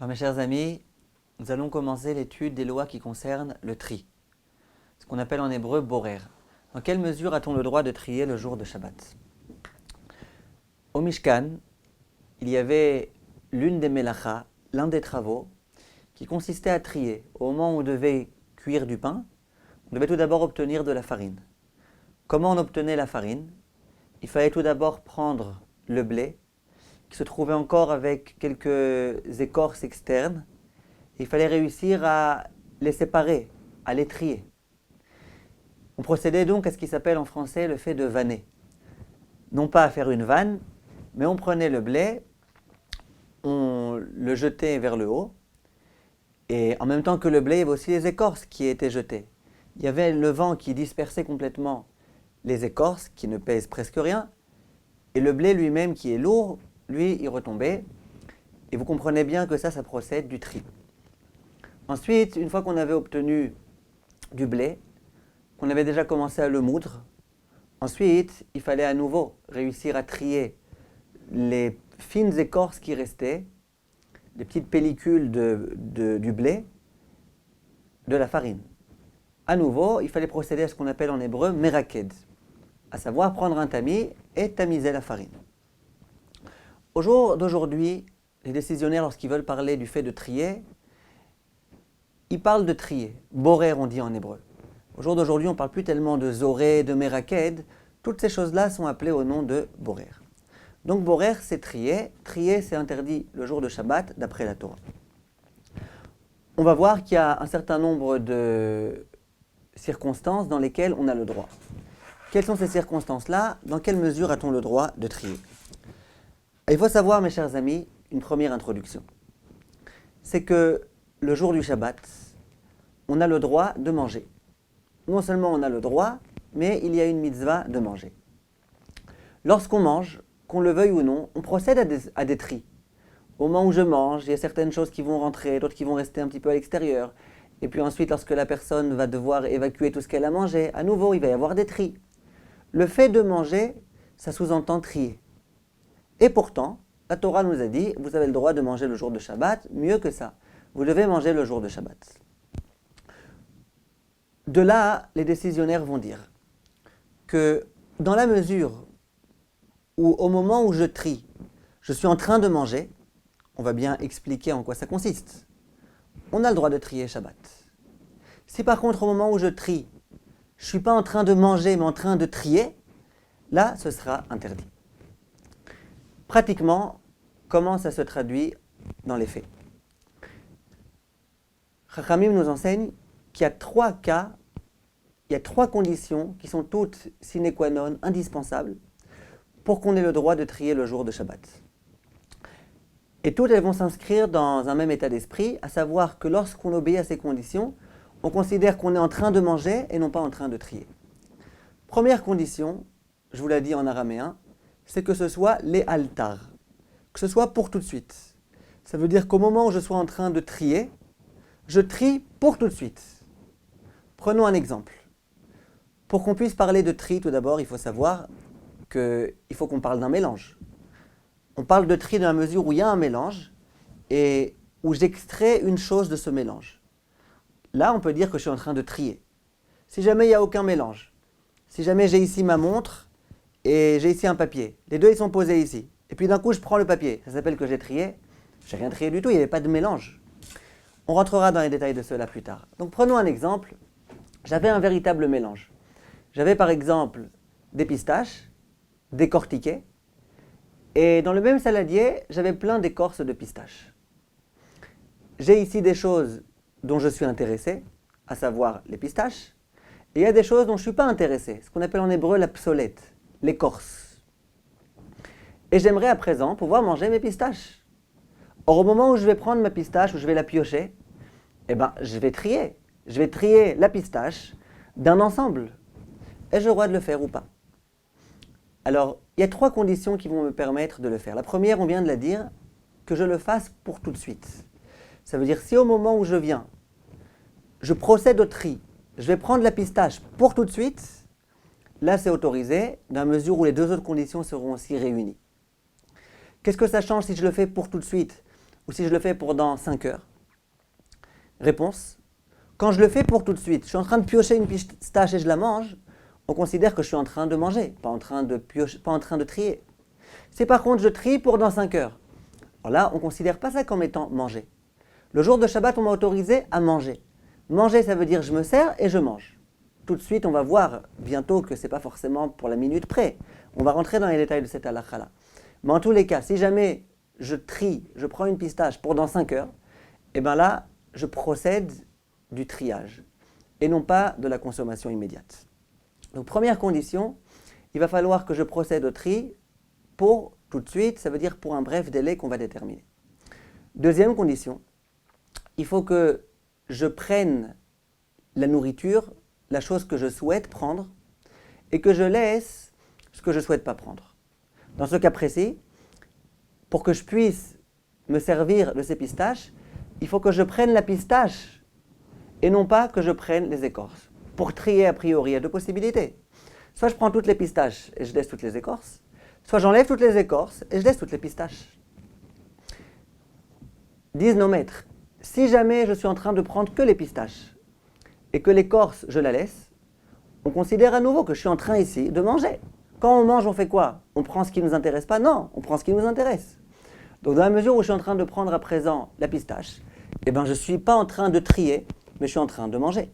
Alors mes chers amis, nous allons commencer l'étude des lois qui concernent le tri, ce qu'on appelle en hébreu borer. Dans quelle mesure a-t-on le droit de trier le jour de Shabbat? Au Mishkan, il y avait l'une des melachas, l'un des travaux, qui consistait à trier. Au moment où on devait cuire du pain, on devait tout d'abord obtenir de la farine. Comment on obtenait la farine? Il fallait tout d'abord prendre le blé, qui se trouvait encore avec quelques écorces externes. Il fallait réussir à les séparer, à les trier. On procédait donc à ce qui s'appelle en français le fait de vanner. Non pas à faire une vanne, mais on prenait le blé, on le jetait vers le haut, et en même temps que le blé, il y avait aussi les écorces qui étaient jetées. Il y avait le vent qui dispersait complètement les écorces, qui ne pèsent presque rien, et le blé lui-même qui est lourd, lui, il retombait. Et vous comprenez bien que ça procède du tri. Ensuite, une fois qu'on avait obtenu du blé, qu'on avait déjà commencé à le moudre, ensuite, il fallait à nouveau réussir à trier les fines écorces qui restaient, les petites pellicules du blé, de la farine. À nouveau, il fallait procéder à ce qu'on appelle en hébreu meraked, à savoir prendre un tamis et tamiser la farine. Au jour d'aujourd'hui, les décisionnaires, lorsqu'ils veulent parler du fait de trier, ils parlent de trier. Borer, on dit en hébreu. Au jour d'aujourd'hui, on ne parle plus tellement de zoré, de meraked. Toutes ces choses-là sont appelées au nom de borer. Donc borer, c'est trier. Trier, c'est interdit le jour de Shabbat, d'après la Torah. On va voir qu'il y a un certain nombre de circonstances dans lesquelles on a le droit. Quelles sont ces circonstances-là? Dans quelle mesure a-t-on le droit de trier? Il faut savoir, mes chers amis, une première introduction. C'est que le jour du Shabbat, on a le droit de manger. Non seulement on a le droit, mais il y a une mitzvah de manger. Lorsqu'on mange, qu'on le veuille ou non, on procède à des tris. Au moment où je mange, il y a certaines choses qui vont rentrer, d'autres qui vont rester un petit peu à l'extérieur. Et puis ensuite, lorsque la personne va devoir évacuer tout ce qu'elle a mangé, à nouveau, il va y avoir des tris. Le fait de manger, ça sous-entend trier. Et pourtant, la Torah nous a dit, vous avez le droit de manger le jour de Shabbat, mieux que ça. Vous devez manger le jour de Shabbat. De là, les décisionnaires vont dire que dans la mesure où, au moment où je trie, je suis en train de manger, on va bien expliquer en quoi ça consiste. On a le droit de trier Shabbat. Si par contre, au moment où je trie, je ne suis pas en train de manger, mais en train de trier, là, ce sera interdit. Pratiquement, comment ça se traduit dans les faits? Chachamim nous enseigne qu'il y a 3 cas, il y a 3 conditions qui sont toutes sine qua non, indispensables, pour qu'on ait le droit de trier le jour de Shabbat. Et toutes elles vont s'inscrire dans un même état d'esprit, à savoir que lorsqu'on obéit à ces conditions, on considère qu'on est en train de manger et non pas en train de trier. Première condition, je vous l'ai dit en araméen, c'est que ce soit les altar, que ce soit pour tout de suite. Ça veut dire qu'au moment où je sois en train de trier, je trie pour tout de suite. Prenons un exemple. Pour qu'on puisse parler de tri, tout d'abord, il faut savoir qu'il faut qu'on parle d'un mélange. On parle de tri dans la mesure où il y a un mélange et où j'extrais une chose de ce mélange. Là, on peut dire que je suis en train de trier. Si jamais il n'y a aucun mélange, si jamais j'ai ici ma montre et j'ai ici un papier, les deux ils sont posés ici, et puis d'un coup je prends le papier, ça s'appelle que j'ai trié. J'ai rien trié du tout, il n'y avait pas de mélange. On rentrera dans les détails de cela plus tard. Donc prenons un exemple. J'avais un véritable mélange. J'avais par exemple des pistaches décortiquées, et dans le même saladier, j'avais plein d'écorces de pistaches. J'ai ici des choses dont je suis intéressé, à savoir les pistaches, et il y a des choses dont je ne suis pas intéressé, ce qu'on appelle en hébreu la psolète, l'écorce. Et j'aimerais à présent pouvoir manger mes pistaches. Or, au moment où je vais prendre ma pistache, où je vais la piocher, je vais trier. Je vais trier la pistache d'un ensemble. Ai-je le droit de le faire ou pas? Alors, il y a 3 conditions qui vont me permettre de le faire. La première, on vient de la dire, que je le fasse pour tout de suite. Ça veut dire, si au moment où je viens, je procède au tri, je vais prendre la pistache pour tout de suite, là c'est autorisé, dans la mesure où les 2 autres conditions seront aussi réunies. Qu'est-ce que ça change si je le fais pour tout de suite? ou si je le fais pour dans 5 heures? Réponse, quand je le fais pour tout de suite, je suis en train de piocher une pistache et je la mange, on considère que je suis en train de manger, pas en train de piocher, pas en train de trier. Si par contre je trie pour dans 5 heures, alors là on ne considère pas ça comme étant manger. Le jour de Shabbat, on m'a autorisé à manger. Manger, ça veut dire je me sers et je mange. Tout de suite, on va voir bientôt que ce n'est pas forcément pour la minute près. On va rentrer dans les détails de cette halakha-là. Mais en tous les cas, si jamais je trie, je prends une pistache pour dans 5 heures, et bien là, je procède du triage et non pas de la consommation immédiate. Donc première condition, il va falloir que je procède au tri pour tout de suite, ça veut dire pour un bref délai qu'on va déterminer. Deuxième condition, il faut que je prenne la nourriture, la chose que je souhaite prendre, et que je laisse ce que je ne souhaite pas prendre. Dans ce cas précis, pour que je puisse me servir de ces pistaches, il faut que je prenne la pistache et non pas que je prenne les écorces. Pour trier, a priori, il y a deux possibilités. Soit je prends toutes les pistaches et je laisse toutes les écorces, soit j'enlève toutes les écorces et je laisse toutes les pistaches. Disent nos maîtres, si jamais je suis en train de prendre que les pistaches et que l'écorce, je la laisse, on considère à nouveau que je suis en train ici de manger. Quand on mange, on fait quoi? On prend ce qui ne nous intéresse pas? Non, on prend ce qui nous intéresse. Donc dans la mesure où je suis en train de prendre à présent la pistache, eh ben, je ne suis pas en train de trier, mais je suis en train de manger.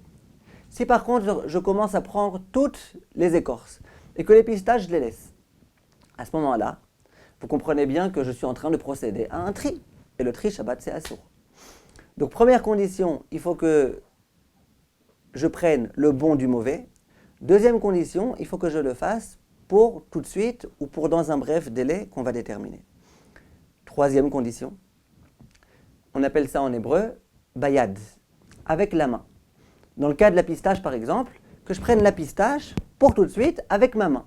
Si par contre je commence à prendre toutes les écorces et que les pistaches, je les laisse, à ce moment-là, vous comprenez bien que je suis en train de procéder à un tri. Et le tri Shabbat, c'est assour. Donc première condition, il faut que je prenne le bon du mauvais. Deuxième condition, il faut que je le fasse pour tout de suite ou pour dans un bref délai qu'on va déterminer. Troisième condition, on appelle ça en hébreu bayad, avec la main. Dans le cas de la pistache par exemple, que je prenne la pistache pour tout de suite avec ma main.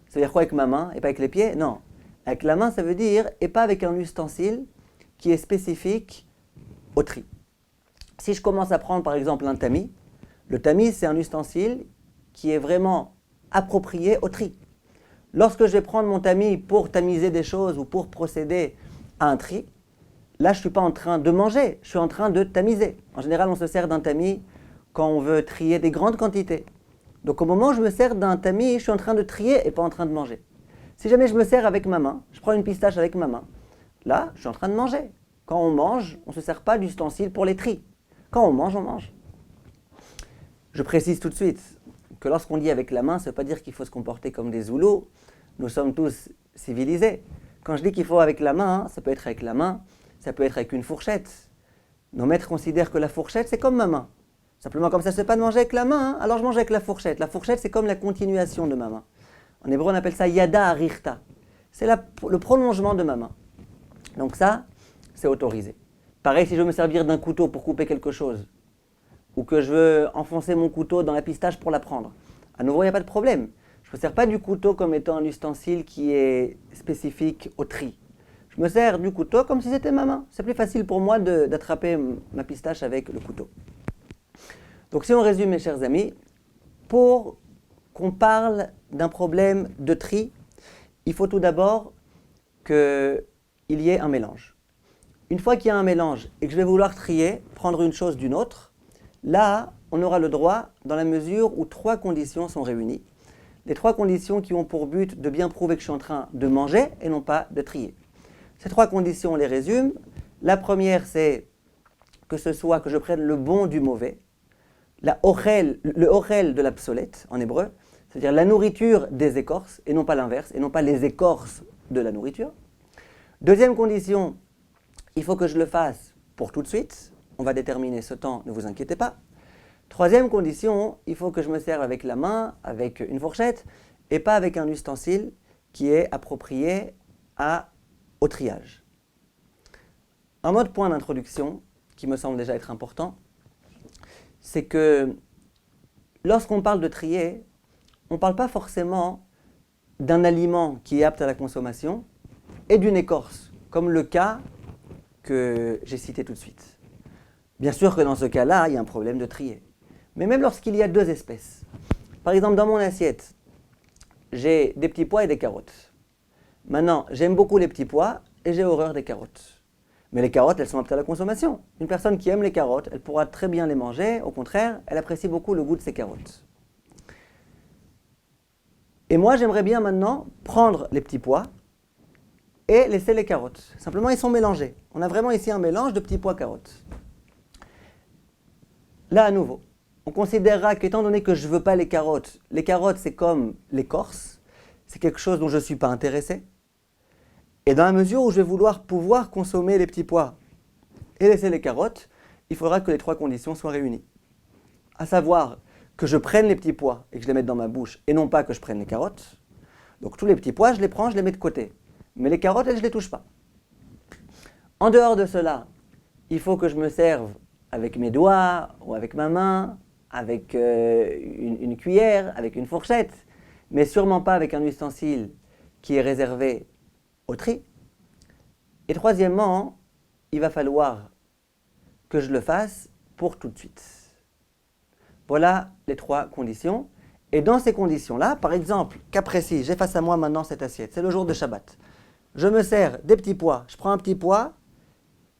Ça veut dire quoi avec ma main et pas avec les pieds? Non, avec la main ça veut dire et pas avec un ustensile qui est spécifique au tri. Si je commence à prendre par exemple un tamis, le tamis c'est un ustensile qui est vraiment approprié au tri. Lorsque je vais prendre mon tamis pour tamiser des choses ou pour procéder à un tri, là je ne suis pas en train de manger, je suis en train de tamiser. En général on se sert d'un tamis quand on veut trier des grandes quantités. Donc au moment où je me sers d'un tamis, je suis en train de trier et pas en train de manger. Si jamais je me sers avec ma main, je prends une pistache avec ma main, là je suis en train de manger. Quand on mange, on ne se sert pas d'ustensile pour les tris. Quand on mange, on mange. Je précise tout de suite que lorsqu'on dit avec la main, ça ne veut pas dire qu'il faut se comporter comme des Zoulous. Nous sommes tous civilisés. Quand je dis qu'il faut avec la main, ça peut être avec la main, ça peut être avec une fourchette. Nos maîtres considèrent que la fourchette, c'est comme ma main. Simplement, comme ça ne se fait pas de manger avec la main, alors je mange avec la fourchette. La fourchette, c'est comme la continuation de ma main. En hébreu, on appelle ça yada arichta. C'est le prolongement de ma main. Donc ça, c'est autorisé. Pareil, si je veux me servir d'un couteau pour couper quelque chose, ou que je veux enfoncer mon couteau dans la pistache pour la prendre, à nouveau, il n'y a pas de problème. Je ne me sers pas du couteau comme étant un ustensile qui est spécifique au tri. Je me sers du couteau comme si c'était ma main. C'est plus facile pour moi d'attraper ma pistache avec le couteau. Donc si on résume, mes chers amis, pour qu'on parle d'un problème de tri, il faut tout d'abord qu'il y ait un mélange. Une fois qu'il y a un mélange et que je vais vouloir trier, prendre une chose d'une autre, là, on aura le droit dans la mesure où 3 conditions sont réunies. Les 3 conditions qui ont pour but de bien prouver que je suis en train de manger et non pas de trier. Ces 3 conditions, on les résume. La première, c'est que ce soit que je prenne le bon du mauvais, le orel de l'obsolète en hébreu, c'est-à-dire la nourriture des écorces et non pas l'inverse, et non pas les écorces de la nourriture. Deuxième condition, il faut que je le fasse pour tout de suite. On va déterminer ce temps, ne vous inquiétez pas. Troisième condition, il faut que je me serve avec la main, avec une fourchette, et pas avec un ustensile qui est approprié au triage. Un autre point d'introduction, qui me semble déjà être important, c'est que lorsqu'on parle de trier, on ne parle pas forcément d'un aliment qui est apte à la consommation et d'une écorce, comme le cas que j'ai cité tout de suite. Bien sûr que dans ce cas-là, il y a un problème de trier. Mais même lorsqu'il y a 2 espèces, par exemple dans mon assiette, j'ai des petits pois et des carottes. Maintenant, j'aime beaucoup les petits pois et j'ai horreur des carottes. Mais les carottes, elles sont aptes à la consommation. Une personne qui aime les carottes, elle pourra très bien les manger. Au contraire, elle apprécie beaucoup le goût de ces carottes. Et moi, j'aimerais bien maintenant prendre les petits pois et laisser les carottes. Simplement, ils sont mélangés. On a vraiment ici un mélange de petits pois carottes. Là, à nouveau, on considérera qu'étant donné que je ne veux pas les carottes, c'est comme l'écorce, c'est quelque chose dont je ne suis pas intéressé. Et dans la mesure où je vais vouloir pouvoir consommer les petits pois et laisser les carottes, il faudra que les trois conditions soient réunies. À savoir que je prenne les petits pois et que je les mette dans ma bouche, et non pas que je prenne les carottes. Donc tous les petits pois, je les prends, je les mets de côté. Mais les carottes, elles, je ne les touche pas. En dehors de cela, il faut que je me serve avec mes doigts ou avec ma main, avec une cuillère, avec une fourchette, mais sûrement pas avec un ustensile qui est réservé au tri. Et troisièmement, il va falloir que je le fasse pour tout de suite. Voilà les trois conditions. Et dans ces conditions-là, par exemple, cas précis, j'ai face à moi maintenant cette assiette, c'est le jour de Shabbat. Je me sers des petits pois, je prends un petit pois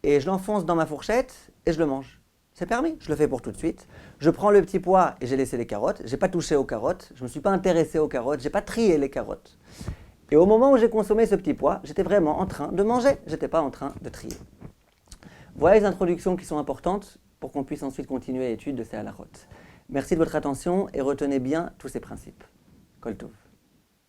et je l'enfonce dans ma fourchette et je le mange. C'est permis, je le fais pour tout de suite. Je prends le petit pois et j'ai laissé les carottes, je n'ai pas touché aux carottes, je ne me suis pas intéressé aux carottes, je n'ai pas trié les carottes. Et au moment où j'ai consommé ce petit pois, j'étais vraiment en train de manger, je n'étais pas en train de trier. Voilà les introductions qui sont importantes pour qu'on puisse ensuite continuer l'étude de ces halachot. Merci de votre attention et retenez bien tous ces principes. Kol Tov.